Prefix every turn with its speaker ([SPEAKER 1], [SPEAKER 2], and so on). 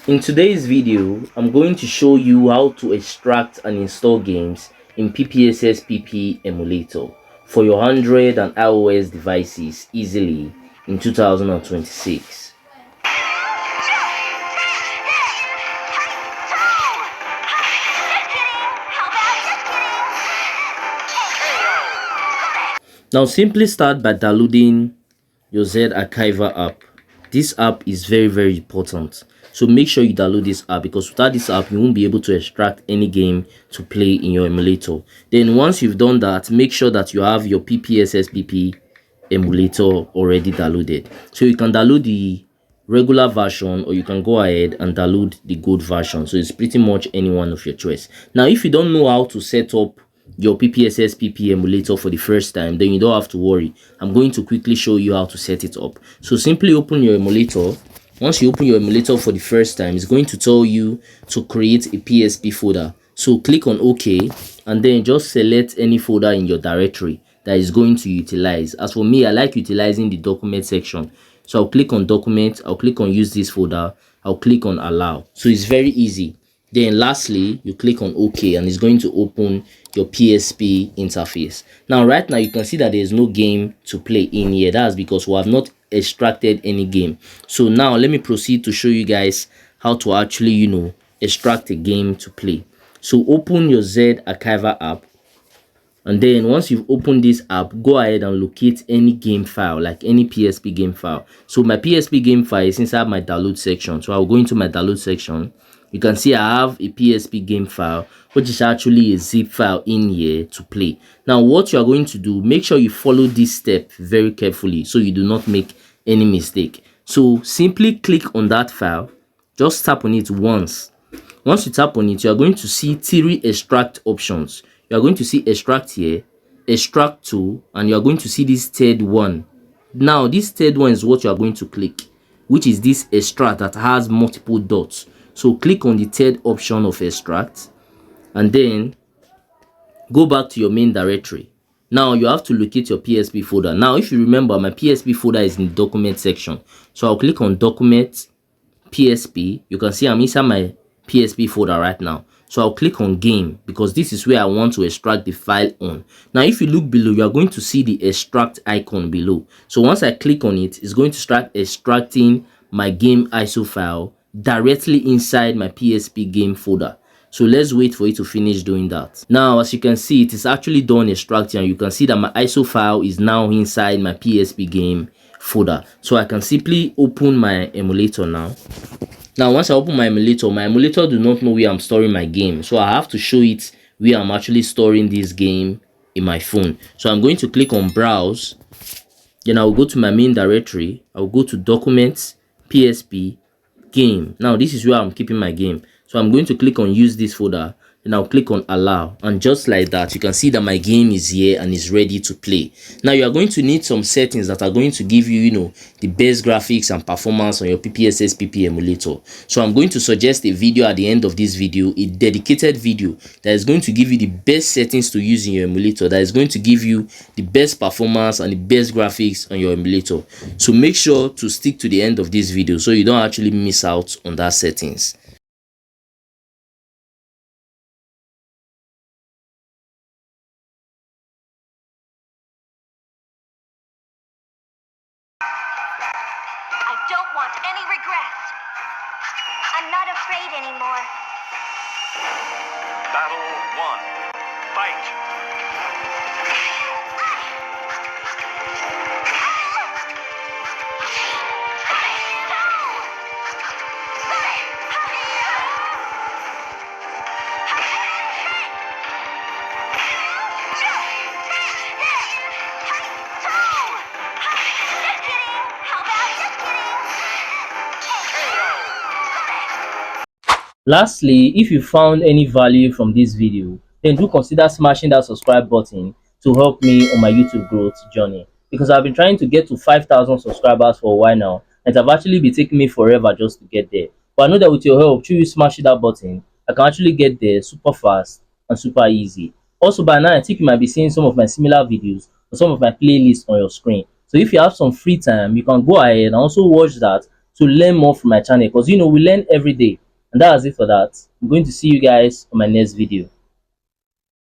[SPEAKER 1] In today's video, I'm going to show you how to extract and install games in PPSSPP Emulator for your Android and iOS devices easily in 2026. Now simply start by downloading your Z Archiver app. This app is very important, so make sure you download this app, because without this app you won't be able to extract any game to play in your emulator. Then once you've done that, make sure that you have your PPSSPP emulator already downloaded. So you can download the regular version, or you can go ahead and download the gold version. So it's pretty much any one of your choice. Now if you don't know how to set up your PPSSPP emulator for the first time, then you don't have to worry. I'm going to quickly show you how to set it up. So simply open your emulator. Once you open your emulator for the first time, it's going to tell you to create a PSP folder. So click on OK, and then just select any folder in your directory that is going to utilize. As for me, I like utilizing the document section. So I'll click on document, I'll click on use this folder, I'll click on allow. So it's very easy. Then lastly, you click on OK, and it's going to open your PSP interface. Now right now you can see that there is no game to play in here. That's because we have not extracted any game. So now let me proceed to show you guys how to actually extract a game to play. So open your Z Archiver app, and then once you've opened this app, go ahead and locate any game file, like any PSP game file. So my PSP game file is inside my download section. So I'll go into my download section. You can see I have a PSP game file, which is actually a zip file in here to play. Now what you are going to do, make sure you follow this step very carefully so you do not make any mistake. So simply click on that file, just tap on it once. Once you tap on it, you are going to see 3 extract options. You are going to see extract here, extract to, and you are going to see this third one. Now this third one is what you are going to click, which is this extract that has multiple dots. So click on the third option of extract, and then go back to your main directory. Now you have to locate your PSP folder. Now if you remember, my PSP folder is in the document section. So I'll click on document PSP. You can see I'm inside my PSP folder right now. So I'll click on game, because this is where I want to extract the file on. Now if you look below, you are going to see the extract icon below. So once I click on it, it's going to start extracting my game ISO file directly inside my PSP game folder. So let's wait for it to finish doing that. Now as you can see, it is actually done extracting, and you can see that my ISO file is now inside my PSP game folder. So I can simply open my emulator now. Now once I open my emulator do not know where I'm storing my game, so I have to show it where I'm actually storing this game in my phone. So I'm going to click on browse, then I'll go to my main directory, I'll go to documents, PSP, game. Now this is where I'm keeping my game. So I'm going to click on use this folder, then I'll click on allow, and just like that you can see that my game is here and is ready to play. Now you are going to need some settings that are going to give you the best graphics and performance on your PPSSPP emulator. So I'm going to suggest a video at the end of this video, a dedicated video that is going to give you the best settings to use in your emulator, that is going to give you the best performance and the best graphics on your emulator. So make sure to stick to the end of this video so you don't actually miss out on that settings.
[SPEAKER 2] I don't want any regrets. I'm not afraid anymore.
[SPEAKER 3] Battle 1. Fight!
[SPEAKER 1] Lastly, if you found any value from this video, then do consider smashing that subscribe button to help me on my YouTube growth journey, because I've been trying to get to 5,000 subscribers for a while now, and it have actually been taking me forever just to get there. But I know that with your help, through you smashing that button, I can actually get there super fast and super easy. Also, by now I think you might be seeing some of my similar videos or some of my playlists on your screen. So if you have some free time, you can go ahead and also watch that, to learn more from my channel, because we learn every day. And that's it for that. I'm going to see you guys on my next video.